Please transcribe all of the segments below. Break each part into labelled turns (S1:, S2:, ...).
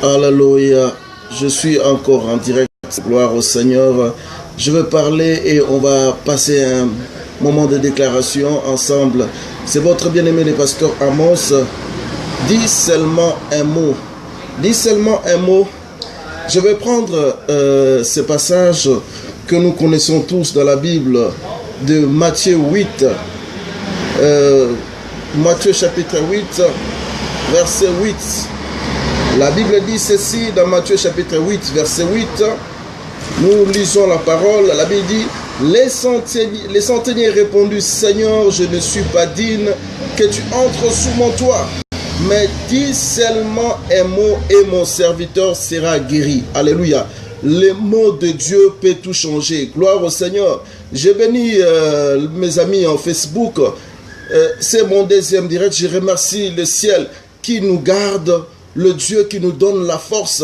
S1: Alléluia. Je suis encore en direct. Gloire au Seigneur. Je veux parler et on va passer un moment de déclaration ensemble. C'est votre bien-aimé le pasteur Amos. Dis seulement un mot. Dis seulement un mot. Je vais prendre ce passage que nous connaissons tous dans la Bible de Matthieu 8. Matthieu chapitre 8, verset 8. La Bible dit ceci dans Matthieu chapitre 8, verset 8. Nous lisons la parole. La Bible dit: les centeniers répondent: Seigneur, je ne suis pas digne que tu entres sous mon toit, mais dis seulement un mot et mon serviteur sera guéri. Alléluia. Le mot de Dieu peut tout changer. Gloire au Seigneur. J'ai béni mes amis en Facebook. C'est mon deuxième direct. Je remercie le ciel qui nous garde, le Dieu qui nous donne la force.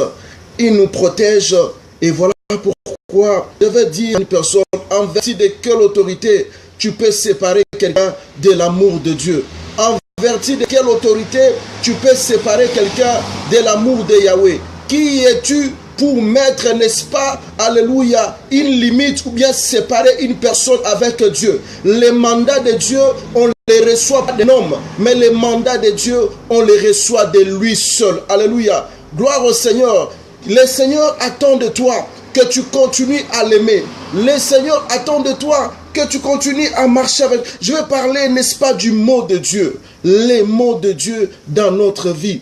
S1: Il nous protège. Et voilà pourquoi je vais dire à une personne: en vertu de quelle autorité tu peux séparer quelqu'un de l'amour de Dieu? En vertu de quelle autorité tu peux séparer quelqu'un de l'amour de Yahweh? Qui es-tu pour mettre, n'est-ce pas, alléluia, une limite ou bien séparer une personne avec Dieu? Les mandats de Dieu, on les reçoit pas d'un homme, mais les mandats de Dieu, on les reçoit de lui seul. Alléluia. Gloire au Seigneur. Le Seigneur attend de toi que tu continues à l'aimer. Le Seigneur attend de toi que tu continues à marcher avec. Je vais parler, n'est-ce pas, du mot de Dieu. Les mots de Dieu dans notre vie.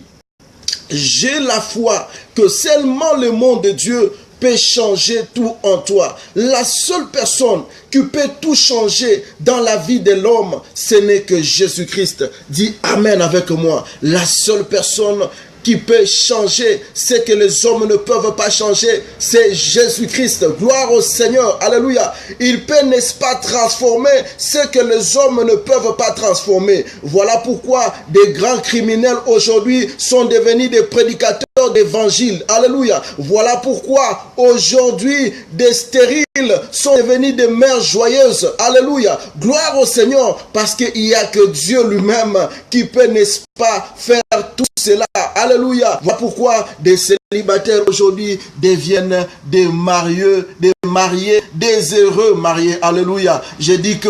S1: J'ai la foi que seulement le mot de Dieu peut changer tout en toi. La seule personne qui peut tout changer dans la vie de l'homme, ce n'est que Jésus-Christ. Dis Amen avec moi. La seule personne qui peut changer ce que les hommes ne peuvent pas changer, c'est Jésus-Christ. Gloire au Seigneur. Alléluia. Il peut, n'est-ce pas, transformer ce que les hommes ne peuvent pas transformer. Voilà pourquoi des grands criminels aujourd'hui sont devenus des prédicateurs d'évangile. Alléluia. Voilà pourquoi aujourd'hui des stériles sont devenus des mères joyeuses. Alléluia. Gloire au Seigneur, parce qu'il n'y a que Dieu lui-même qui peut, n'est-ce pas, faire tout cela. Alléluia. Voilà pourquoi des célibataires aujourd'hui deviennent des mariés, des heureux mariés. Alléluia. Je dis que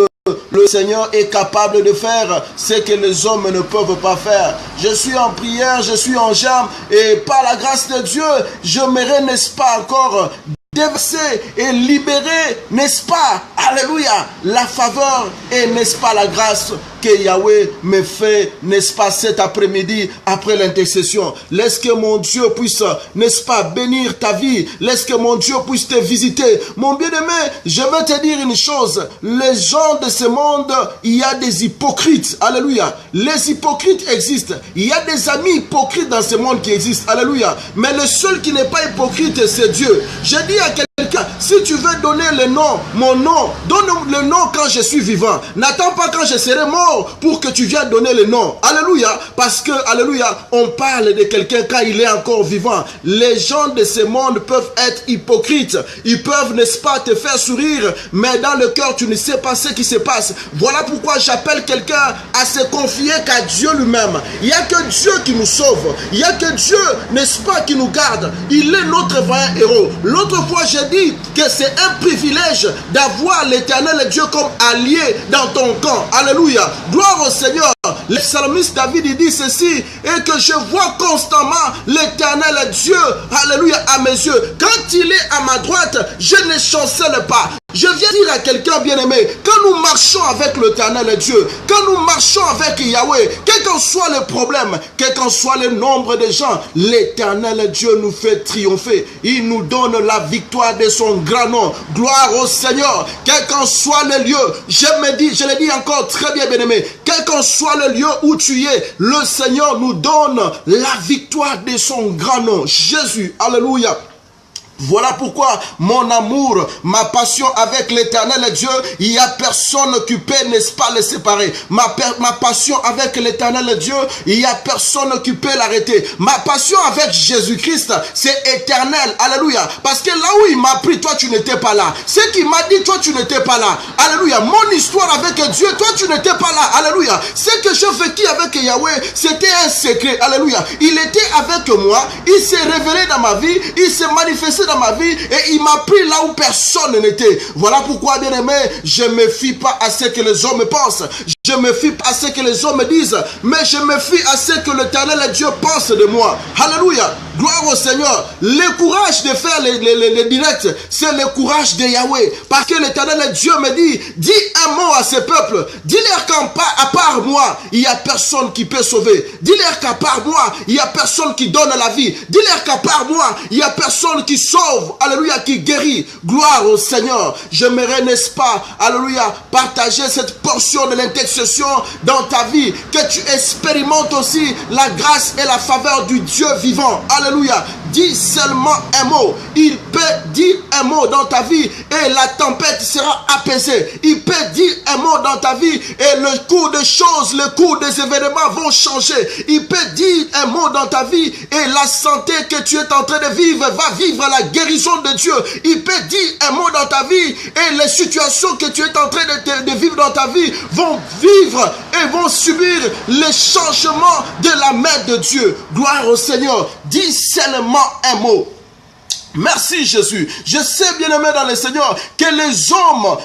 S1: le Seigneur est capable de faire ce que les hommes ne peuvent pas faire. Je suis en prière, je suis en jeûne, et par la grâce de Dieu, j'aimerais, n'est-ce pas, encore déverser et libérer, n'est-ce pas, alléluia, la faveur et, n'est-ce pas, la grâce que Yahweh me fait, n'est-ce pas, cet après-midi après l'intercession. Laisse que mon Dieu puisse, n'est-ce pas, bénir ta vie. Laisse que mon Dieu puisse te visiter. Mon bien-aimé, je veux te dire une chose. Les gens de ce monde, il y a des hypocrites. Alléluia. Les hypocrites existent. Il y a des amis hypocrites dans ce monde qui existent. Alléluia. Mais le seul qui n'est pas hypocrite, c'est Dieu. Je dis à quelqu'un: si tu veux donner le nom, mon nom, donne le nom quand je suis vivant. N'attends pas quand je serai mort pour que tu viennes donner le nom. Alléluia. Parce que, alléluia, on parle de quelqu'un quand il est encore vivant. Les gens de ce monde peuvent être hypocrites. Ils peuvent, n'est-ce pas, te faire sourire, mais dans le cœur, tu ne sais pas ce qui se passe. Voilà pourquoi j'appelle quelqu'un à se confier qu'à Dieu lui-même. Il n'y a que Dieu qui nous sauve. Il n'y a que Dieu, n'est-ce pas, qui nous garde. Il est notre vaillant héros. L'autre fois, j'ai dit que c'est un privilège d'avoir l'Éternel Dieu comme allié dans ton camp. Alléluia. Gloire au Seigneur. Le psalmiste David, il dit ceci: et que je vois constamment l'Éternel Dieu, alléluia, à mes yeux. Quand il est à ma droite, je ne chancelle pas. Je viens dire à quelqu'un bien-aimé, quand nous marchons avec l'Éternel Dieu, quand nous marchons avec Yahweh, quel qu'en soit le problème, quel qu'en soit le nombre de gens, l'Éternel Dieu nous fait triompher. Il nous donne la victoire de son grand nom. Gloire au Seigneur. Quel qu'en soit le lieu, je le dis encore très bien, bien-aimé, quel qu'en soit le lieu où tu es, le Seigneur nous donne la victoire de son grand nom. Jésus, alléluia. Voilà pourquoi mon amour, ma passion avec l'éternel Dieu, il n'y a personne qui peut, n'est-ce pas, le séparer. Ma passion avec l'éternel Dieu, il n'y a personne qui peut l'arrêter. Ma passion avec Jésus-Christ, c'est éternel. Alléluia. Parce que là où il m'a pris, toi tu n'étais pas là. Ce qu'il m'a dit, toi tu n'étais pas là. Alléluia. Mon histoire avec Dieu, toi tu n'étais pas là. Alléluia. Ce que j'ai vécu avec Yahweh, c'était un secret. Alléluia. Il était avec moi, il s'est révélé dans ma vie, il s'est manifesté dans ma vie et il m'a pris là où personne n'était. Voilà pourquoi, bien aimé, je ne me fie pas à ce que les hommes pensent. Je me fie pas à ce que les hommes disent, mais je me fie à ce que l'Éternel Dieu pense de moi. Alléluia. Gloire au Seigneur. Le courage de faire les directs, c'est le courage de Yahweh. Parce que l'Éternel Dieu me dit, dis un mot à ce peuple. Dis-leur qu'à part moi, il n'y a personne qui peut sauver. Dis-leur qu'à part moi, il n'y a personne qui donne la vie. Dis-leur qu'à part moi, il n'y a personne qui sauve. Alléluia, qui guérit. Gloire au Seigneur. J'aimerais, n'est-ce pas, alléluia, partager cette portion de l'intercession dans ta vie, que tu expérimentes aussi la grâce et la faveur du Dieu vivant. Alléluia. Dis seulement un mot. Il peut dire un mot dans ta vie et la tempête sera apaisée. Il peut dire un mot dans ta vie et le cours des choses, le cours des événements vont changer. Il peut dire un mot dans ta vie et la santé que tu es en train de vivre va vivre la guérison de Dieu. Il peut dire un mot dans ta vie et les situations que tu es en train de vivre dans ta vie vont vivre et vont subir les changements de la main de Dieu. Gloire au Seigneur. Dis seulement un mot. Merci Jésus. Je sais, bien aimé dans le Seigneur, que les hommes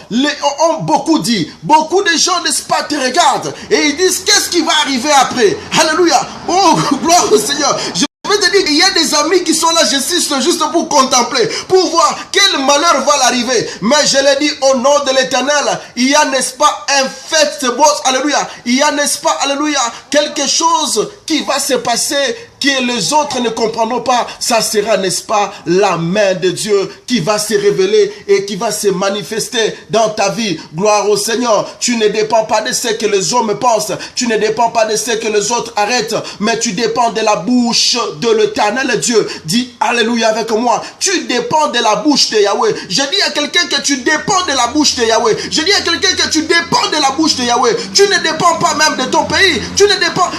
S1: ont beaucoup dit. Beaucoup de gens, n'est-ce pas, te regardent et ils disent qu'est-ce qui va arriver après. Alléluia. Oh, gloire au Seigneur. Je vais te dire qu'il y a des amis qui sont là, juste pour contempler, pour voir quel malheur va l'arriver. Mais je l'ai dit au nom de l'Éternel, il y a, n'est-ce pas, un fait, alléluia. Il y a, n'est-ce pas, alléluia, quelque chose qui va se passer que les autres ne comprendront pas. Ça sera, n'est-ce pas, la main de Dieu qui va se révéler et qui va se manifester dans ta vie. Gloire au Seigneur. Tu ne dépends pas de ce que les hommes pensent. Tu ne dépends pas de ce que les autres arrêtent. Mais tu dépends de la bouche de l'Éternel Dieu. Dis alléluia avec moi. Tu dépends de la bouche de Yahweh. Je dis à quelqu'un que tu dépends de la bouche de Yahweh. Je dis à quelqu'un que tu dépends de la bouche de Yahweh. Tu ne dépends pas même de ton pays. Tu dépends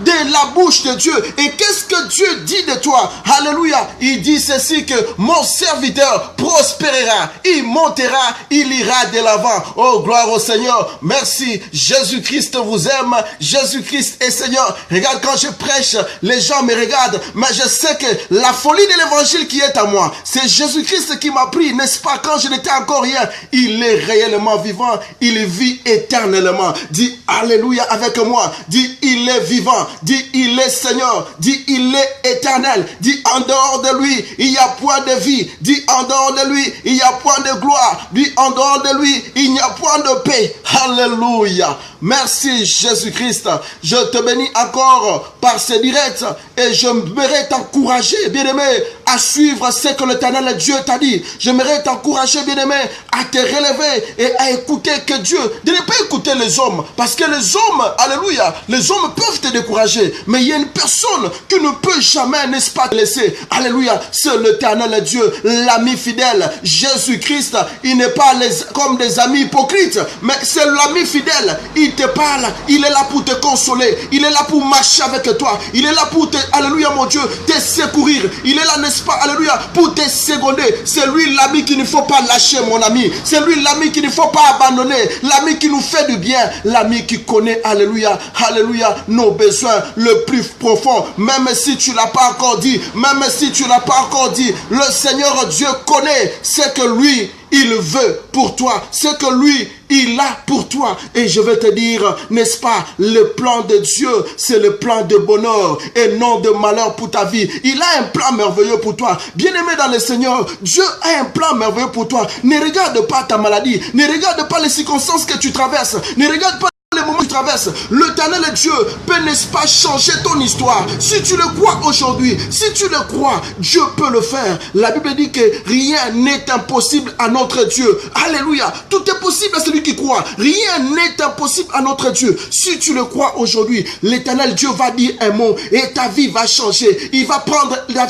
S1: de la bouche de Dieu. Et qu'est-ce que Dieu dit de toi? Alléluia. Il dit ceci, que mon serviteur prospérera, il montera, il ira de l'avant. Oh, gloire au Seigneur. Merci. Jésus-Christ vous aime. Jésus-Christ est Seigneur. Regarde, quand je prêche, les gens me regardent, mais je sais que la folie de l'évangile qui est à moi, c'est Jésus-Christ qui m'a pris, n'est-ce pas? Quand je n'étais encore rien, il est réellement vivant, il vit éternellement. Dis alléluia avec moi. Dis il est vivant. Dis il est Seigneur. Dis il est éternel. Dis en dehors de lui il n'y a point de vie. Dis en dehors de lui il n'y a point de gloire. Dis en dehors de lui il n'y a point de paix. Alléluia. Merci Jésus-Christ. Je te bénis encore par ce direct et j'aimerais t'encourager, bien-aimé, à suivre ce que l'Éternel Dieu t'a dit. J'aimerais t'encourager, bien-aimé, à te relever et à écouter que Dieu, de ne pas écouter les hommes, parce que les hommes, alléluia, les hommes peuvent te décourager, mais il y a une personne qui ne peut jamais, n'est-ce pas, te laisser. Alléluia, c'est l'Éternel Dieu, l'ami fidèle, Jésus-Christ. Il n'est pas comme des amis hypocrites, mais c'est l'ami fidèle. Il te parle, il est là pour te consoler, il est là pour marcher avec toi, il est là pour te, alléluia mon Dieu, te secourir, il est là, n'est-ce pas, alléluia, pour te seconder. C'est lui l'ami qu'il ne faut pas lâcher, mon ami, c'est lui l'ami qu'il ne faut pas abandonner, l'ami qui nous fait du bien, l'ami qui connaît, alléluia, alléluia, nos besoins le plus profond, même si tu l'as pas encore dit, même si tu l'as pas encore dit, le Seigneur Dieu connaît ce que lui il veut pour toi, ce que lui il a pour toi. Et je vais te dire, n'est-ce pas, le plan de Dieu, c'est le plan de bonheur et non de malheur pour ta vie. Il a un plan merveilleux pour toi. Bien-aimé dans le Seigneur, Dieu a un plan merveilleux pour toi. Ne regarde pas ta maladie, ne regarde pas les circonstances que tu traverses, ne regarde pas les moments où tu traverses, l'Éternel Dieu peut, n'est-ce pas, changer ton histoire. Si tu le crois aujourd'hui, si tu le crois, Dieu peut le faire. La Bible dit que rien n'est impossible à notre Dieu. Alléluia. Tout est possible à celui qui croit. Rien n'est impossible à notre Dieu. Si tu le crois aujourd'hui, l'Éternel Dieu va dire un mot et ta vie va changer.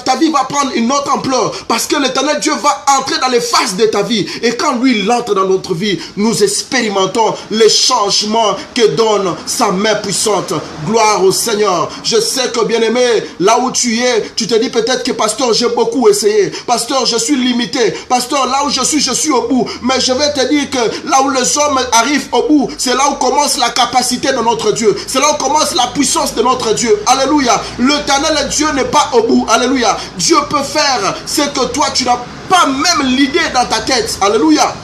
S1: Ta vie va prendre une autre ampleur parce que l'Éternel Dieu va entrer dans les phases de ta vie. Et quand lui, il entre dans notre vie, nous expérimentons les changements que donne sa main puissante. Gloire au Seigneur. Je sais que, bien-aimé, là où tu es, tu te dis peut-être que, pasteur, j'ai beaucoup essayé. Pasteur, je suis limité. Pasteur, là où je suis au bout. Mais je vais te dire que là où les hommes arrivent au bout, c'est là où commence la capacité de notre Dieu. C'est là où commence la puissance de notre Dieu. Alléluia. L'Éternel Dieu n'est pas au bout. Alléluia. Dieu peut faire ce que toi, tu n'as pas même l'idée dans ta tête. Alléluia.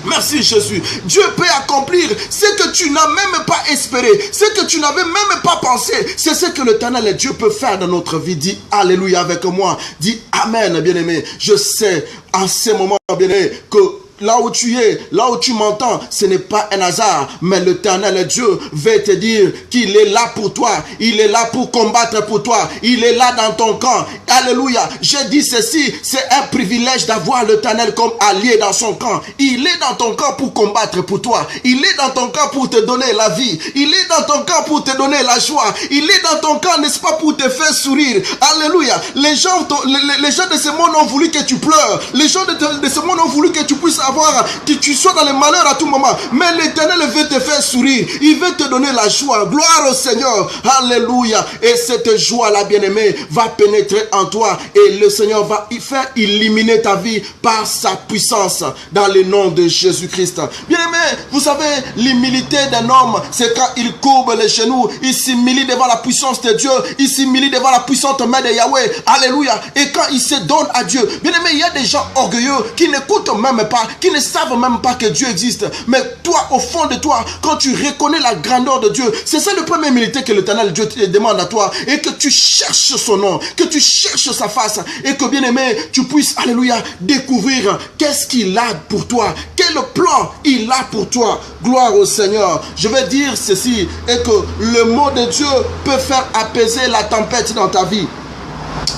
S1: Merci Jésus. Dieu peut accomplir ce que tu n'as même pas espéré, ce que tu n'avais même pas pensé. C'est ce que l'Éternel Dieu peut faire dans notre vie. Dis Alléluia avec moi. Dis Amen, bien-aimé. Je sais en ces moments, bien-aimé, que là où tu es, là où tu m'entends, ce n'est pas un hasard, mais l'Éternel Dieu va te dire qu'il est là pour toi. Il est là pour combattre pour toi. Il est là dans ton camp. Alléluia. J'ai dit ceci, c'est un privilège d'avoir l'Éternel comme allié dans son camp. Il est dans ton camp pour combattre pour toi. Il est dans ton camp pour te donner la vie. Il est dans ton camp pour te donner la joie. Il est dans ton camp, n'est-ce pas, pour te faire sourire. Alléluia. Les gens de ce monde ont voulu que tu pleures. Les gens de ce monde ont voulu que tu puisses que tu sois dans le malheur à tout moment. Mais l'Éternel veut te faire sourire. Il veut te donner la joie. Gloire au Seigneur. Alléluia. Et cette joie-là, bien-aimé, va pénétrer en toi. Et le Seigneur va y faire illuminer ta vie par sa puissance. Dans le nom de Jésus-Christ. Bien-aimé, vous savez, l'humilité d'un homme, c'est quand il courbe les genoux. Il s'humilie devant la puissance de Dieu. Il s'humilie devant la puissante main de Yahweh. Alléluia. Et quand il se donne à Dieu. Bien-aimé, il y a des gens orgueilleux qui n'écoutent même pas, qui ne savent même pas que Dieu existe. Mais toi, au fond de toi, quand tu reconnais la grandeur de Dieu, c'est ça le premier humilité que l'Éternel Dieu te demande à toi. Et que tu cherches son nom, que tu cherches sa face. Et que, bien-aimé, tu puisses, alléluia, découvrir qu'est-ce qu'il a pour toi. Quel plan il a pour toi. Gloire au Seigneur. Je vais dire ceci, et que le mot de Dieu peut faire apaiser la tempête dans ta vie.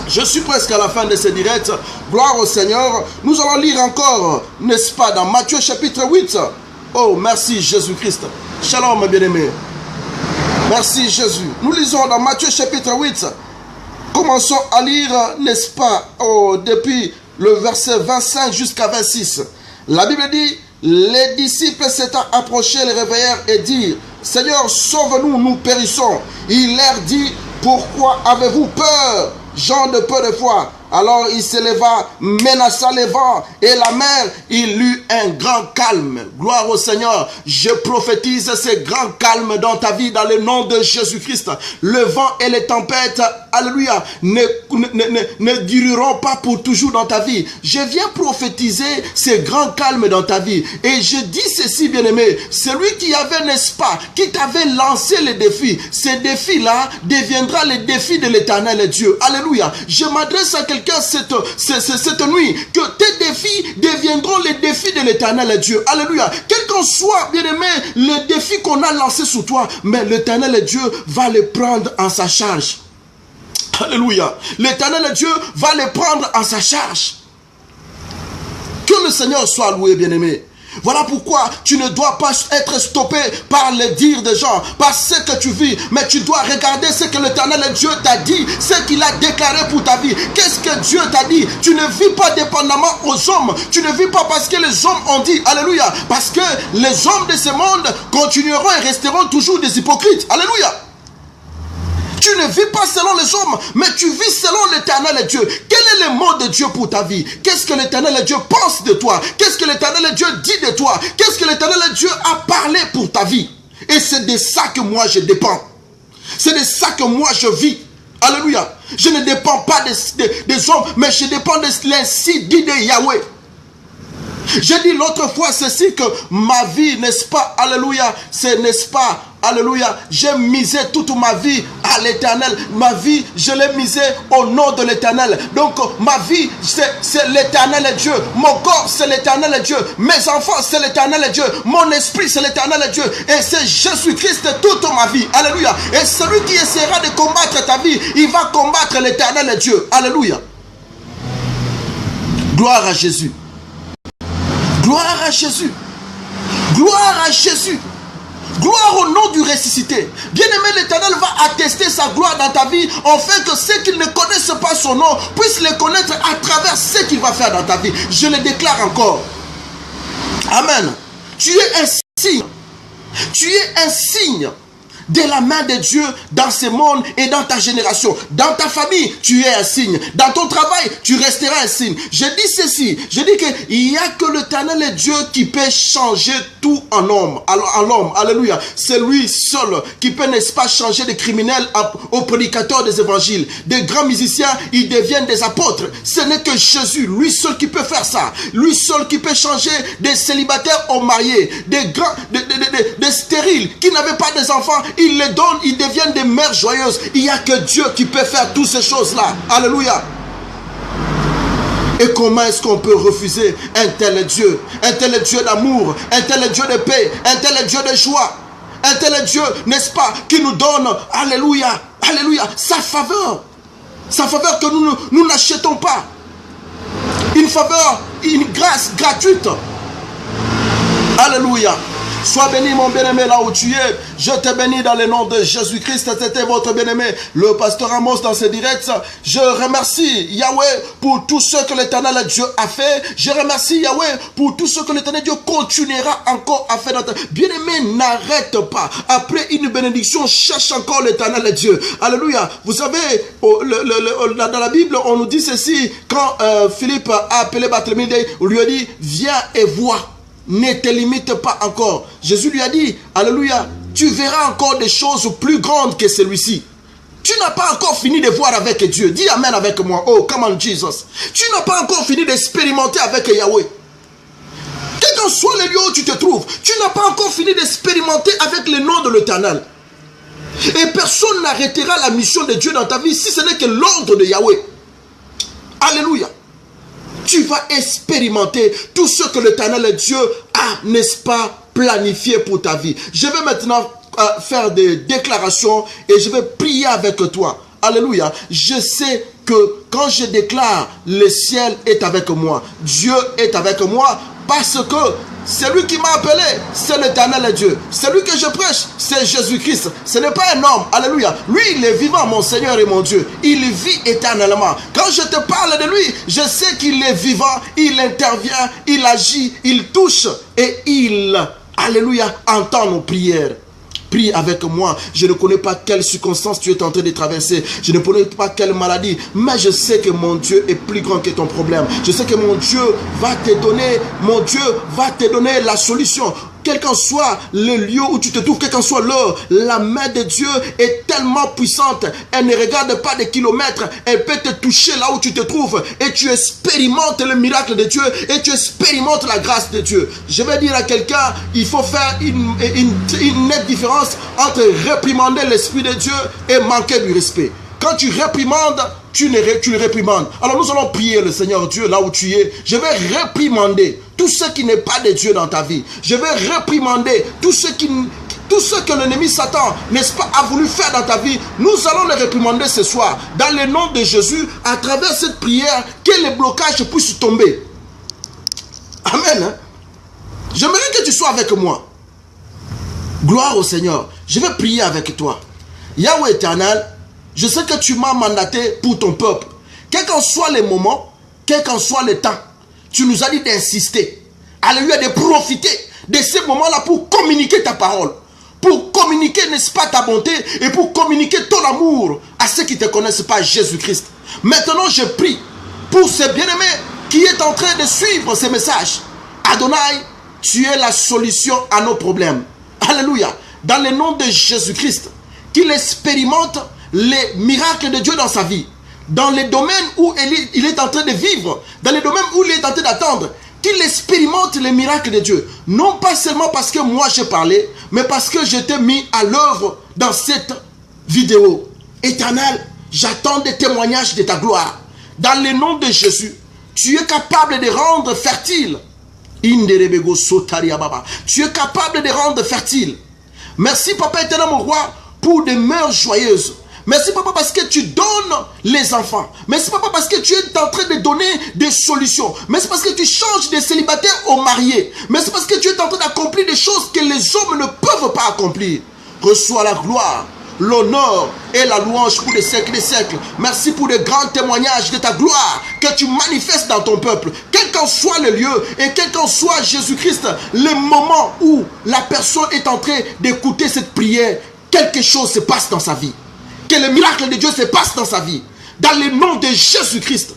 S1: Je suis presque à la fin de ce direct. Gloire au Seigneur. Nous allons lire encore, n'est-ce pas, dans Matthieu chapitre 8. Oh, merci Jésus-Christ. Shalom, bien-aimé. Merci Jésus. Nous lisons dans Matthieu chapitre 8. Commençons à lire, n'est-ce pas, depuis le verset 25 jusqu'à 26. La Bible dit, les disciples s'étant approchés, les réveillèrent et dirent, Seigneur, sauve-nous, nous périssons. Il leur dit, pourquoi avez-vous peur, gens de peu de foi? Alors il se leva, menaça les vents et la mer, il eut un grand calme. Gloire au Seigneur. Je prophétise ce grand calme dans ta vie dans le nom de Jésus-Christ. Le vent et les tempêtes, alléluia, ne dureront pas pour toujours dans ta vie. Je viens prophétiser ce grand calme dans ta vie. Et je dis ceci, bien-aimé, celui qui avait, n'est-ce pas, qui t'avait lancé les défis, ces défis-là deviendra les défis de l'Éternel Dieu. Alléluia. Je m'adresse à quelqu'un cette nuit, que tes défis deviendront les défis de l'Éternel Dieu. Alléluia. Quel qu'en soit, bien-aimé, les défis qu'on a lancés sur toi, mais l'Éternel Dieu va les prendre en sa charge. Alléluia. L'Éternel Dieu va les prendre en sa charge. Que le Seigneur soit loué, bien-aimé. Voilà pourquoi tu ne dois pas être stoppé par les dires des gens, par ce que tu vis, mais tu dois regarder ce que l'Éternel Dieu t'a dit, ce qu'il a déclaré pour ta vie. Qu'est-ce que Dieu t'a dit? Tu ne vis pas dépendamment aux hommes, tu ne vis pas parce que les hommes ont dit, alléluia, parce que les hommes de ce monde continueront et resteront toujours des hypocrites. Alléluia. Tu ne vis pas selon les hommes, mais tu vis selon l'Éternel Dieu. Quel est le mot de Dieu pour ta vie? Qu'est-ce que l'Éternel Dieu pense de toi? Qu'est-ce que l'Éternel Dieu dit de toi? Qu'est-ce que l'Éternel Dieu a parlé pour ta vie? Et c'est de ça que moi je dépends. C'est de ça que moi je vis. Alléluia. Je ne dépends pas des hommes, mais je dépends de l'insi dit de Yahweh. J'ai dit l'autre fois ceci, que ma vie, n'est-ce pas, alléluia, c'est, n'est-ce pas, Alléluia. J'ai misé toute ma vie à l'Éternel. Ma vie, je l'ai misée au nom de l'Éternel. Donc, ma vie, c'est l'Éternel et Dieu. Mon corps, c'est l'Éternel et Dieu. Mes enfants, c'est l'Éternel et Dieu. Mon esprit, c'est l'Éternel et Dieu. Et c'est Jésus-Christ toute ma vie. Alléluia. Et celui qui essaiera de combattre ta vie, il va combattre l'Éternel et Dieu. Alléluia. Gloire à Jésus. Gloire à Jésus. Gloire à Jésus. Gloire au nom du ressuscité. Bien-aimé, l'Éternel va attester sa gloire dans ta vie, afin que ceux qui ne connaissent pas son nom puissent le connaître à travers ce qu'il va faire dans ta vie. Je le déclare encore. Amen. Tu es un signe. Tu es un signe de la main de Dieu dans ce monde et dans ta génération. Dans ta famille, tu es un signe. Dans ton travail, tu resteras un signe. Je dis ceci, je dis qu'il n'y a que l'Éternel et Dieu qui peut changer tout en homme. Alléluia. C'est lui seul qui peut, n'est-ce pas, changer des criminels aux prédicateurs des évangiles. Des grands musiciens, ils deviennent des apôtres. Ce n'est que Jésus, lui seul qui peut faire ça. Lui seul qui peut changer des célibataires aux mariés, des stériles qui n'avaient pas des enfants. Il les donne, ils deviennent des mères joyeuses. Il n'y a que Dieu qui peut faire toutes ces choses-là. Alléluia. Et comment est-ce qu'on peut refuser un tel Dieu? Un tel Dieu d'amour, un tel Dieu de paix, un tel Dieu de joie, un tel Dieu, n'est-ce pas, qui nous donne, alléluia, alléluia, sa faveur que nous n'achetons pas. Une faveur, une grâce gratuite. Alléluia. Sois béni mon bien-aimé là où tu es. Je te bénis dans le nom de Jésus-Christ. C'était votre bien-aimé, le pasteur Amos dans ce direct. Je remercie Yahweh pour tout ce que l'Éternel Dieu a fait. Je remercie Yahweh pour tout ce que l'Éternel Dieu continuera encore à faire dans ta vie. Bien-aimé, n'arrête pas. Après une bénédiction, cherche encore l'Éternel Dieu. Alléluia. Vous savez, dans la Bible, on nous dit ceci. Quand Philippe a appelé Barthélemy, on lui a dit, viens et vois. Ne te limite pas encore. Jésus lui a dit, alléluia, tu verras encore des choses plus grandes que celui-ci. Tu n'as pas encore fini de voir avec Dieu. Dis amen avec moi. Oh, come on Jesus. Tu n'as pas encore fini d'expérimenter avec Yahweh. Quel que soit le lieu où tu te trouves, tu n'as pas encore fini d'expérimenter avec le nom de l'Éternel. Et personne n'arrêtera la mission de Dieu dans ta vie si ce n'est que l'ordre de Yahweh. Alléluia. Tu vas expérimenter tout ce que l'Éternel Dieu a, n'est-ce pas, planifié pour ta vie. Je vais maintenant faire des déclarations et je vais prier avec toi. Alléluia. Je sais que quand je déclare, le ciel est avec moi. Dieu est avec moi parce que celui qui m'a appelé, c'est l'Éternel Dieu. Celui que je prêche, c'est Jésus-Christ. Ce n'est pas un homme. Alléluia. Lui, il est vivant, mon Seigneur et mon Dieu. Il vit éternellement. Quand je te parle de lui, je sais qu'il est vivant. Il intervient, il agit, il touche et il, alléluia, entend nos prières. Prie avec moi. Je ne connais pas quelle circonstance tu es en train de traverser. Je ne connais pas quelle maladie. Mais je sais que mon Dieu est plus grand que ton problème. Je sais que mon Dieu va te donner la solution. Quel qu'en soit le lieu où tu te trouves, quel qu'en soit l'heure, la main de Dieu est tellement puissante. Elle ne regarde pas des kilomètres. Elle peut te toucher là où tu te trouves. Et tu expérimentes le miracle de Dieu. Et tu expérimentes la grâce de Dieu. Je vais dire à quelqu'un, il faut faire une nette différence entre réprimander l'Esprit de Dieu et manquer du respect. Quand tu réprimandes, tu le réprimandes. Alors nous allons prier le Seigneur Dieu là où tu es. Je vais réprimander tout ce qui n'est pas de Dieu dans ta vie. Je vais réprimander tout ce que l'ennemi Satan, n'est-ce pas, a voulu faire dans ta vie. Nous allons le réprimander ce soir. Dans le nom de Jésus, à travers cette prière, que les blocages puissent tomber. Amen. J'aimerais que tu sois avec moi. Gloire au Seigneur. Je vais prier avec toi. Yahweh éternel, je sais que tu m'as mandaté pour ton peuple. Quel qu'en soit les moments, quel qu'en soit le temps, tu nous as dit d'insister. Alléluia, de profiter de ces moments-là pour communiquer ta parole. Pour communiquer, n'est-ce pas, ta bonté et pour communiquer ton amour à ceux qui ne te connaissent pas, Jésus-Christ. Maintenant, je prie pour ce bien-aimé qui est en train de suivre ces messages. Adonai, tu es la solution à nos problèmes. Alléluia. Dans le nom de Jésus-Christ, qu'il expérimente les miracles de Dieu dans sa vie. Dans les domaines où il est en train de vivre, dans les domaines où il est en train d'attendre, qu'il expérimente les miracles de Dieu. Non pas seulement parce que moi j'ai parlé, mais parce que je t'ai mis à l'œuvre dans cette vidéo. Éternel, j'attends des témoignages de ta gloire. Dans le nom de Jésus, tu es capable de rendre fertile. Tu es capable de rendre fertile. Merci, Papa éternel, mon roi, pour des mœurs joyeuses. Merci, Papa, parce que tu donnes les enfants. Merci, Papa, parce que tu es en train de donner des solutions. Merci, parce que tu changes des célibataires aux mariés. Merci, parce que tu es en train d'accomplir des choses que les hommes ne peuvent pas accomplir. Reçois la gloire, l'honneur et la louange pour les siècles des siècles. Merci pour les grands témoignages de ta gloire que tu manifestes dans ton peuple. Quel qu'en soit le lieu et quel qu'en soit Jésus-Christ, le moment où la personne est en train d'écouter cette prière, quelque chose se passe dans sa vie. Que le miracle de Dieu se passe dans sa vie. Dans le nom de Jésus-Christ.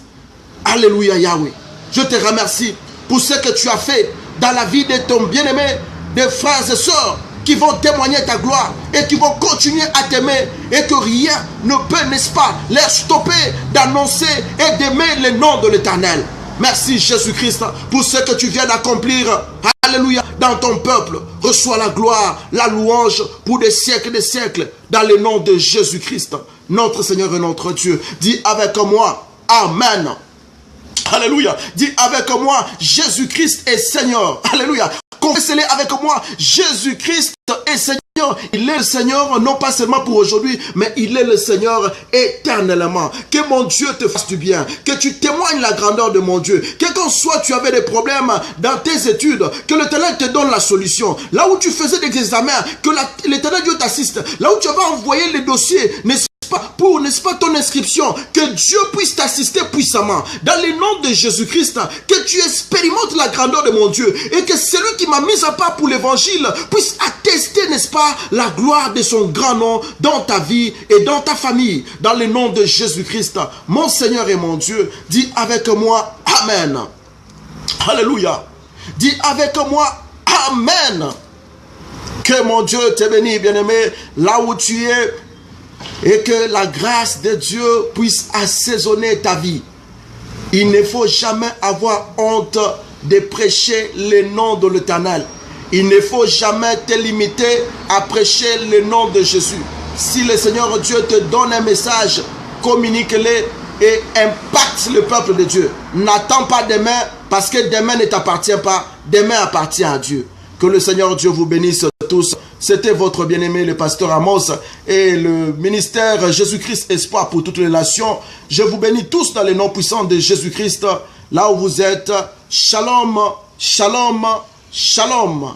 S1: Alléluia Yahweh. Je te remercie pour ce que tu as fait dans la vie de ton bien-aimé, des frères et sœurs qui vont témoigner ta gloire et qui vont continuer à t'aimer et que rien ne peut, n'est-ce pas, les stopper d'annoncer et d'aimer le nom de l'Éternel. Merci Jésus-Christ pour ce que tu viens d'accomplir. Alléluia, dans ton peuple. Reçois la gloire, la louange pour des siècles dans le nom de Jésus-Christ, notre Seigneur et notre Dieu. Dis avec moi, Amen. Alléluia. Dis avec moi, Jésus-Christ est Seigneur. Alléluia. Confessez-le avec moi, Jésus-Christ est Seigneur. Il est le Seigneur, non pas seulement pour aujourd'hui, mais il est le Seigneur éternellement. Que mon Dieu te fasse du bien, que tu témoignes la grandeur de mon Dieu. Quel qu'en soit tu avais des problèmes dans tes études, que l'Éternel te donne la solution. Là où tu faisais des examens, que l'Éternel Dieu t'assiste. Là où tu avais envoyé les dossiers, n'est-ce pas, pour, n'est-ce pas, ton inscription, que Dieu puisse t'assister puissamment. Dans le nom de Jésus-Christ, que tu expérimentes la grandeur de mon Dieu et que celui qui m'a mis à part pour l'évangile puisse attester, n'est-ce pas, la gloire de son grand nom dans ta vie et dans ta famille. Dans le nom de Jésus-Christ, mon Seigneur et mon Dieu, dis avec moi, Amen. Alléluia. Dis avec moi, Amen. Que mon Dieu te bénisse, bien-aimé, là où tu es, et que la grâce de Dieu puisse assaisonner ta vie. Il ne faut jamais avoir honte de prêcher le nom de l'Éternel. Il ne faut jamais te limiter à prêcher le nom de Jésus. Si le Seigneur Dieu te donne un message, communique-le et impacte le peuple de Dieu. N'attends pas demain, parce que demain ne t'appartient pas. Demain appartient à Dieu. Que le Seigneur Dieu vous bénisse tous. C'était votre bien-aimé, le pasteur Amos, et le ministère Jésus-Christ Espoir pour toutes les nations. Je vous bénis tous dans le nom puissant de Jésus-Christ. Là où vous êtes, shalom, shalom, shalom.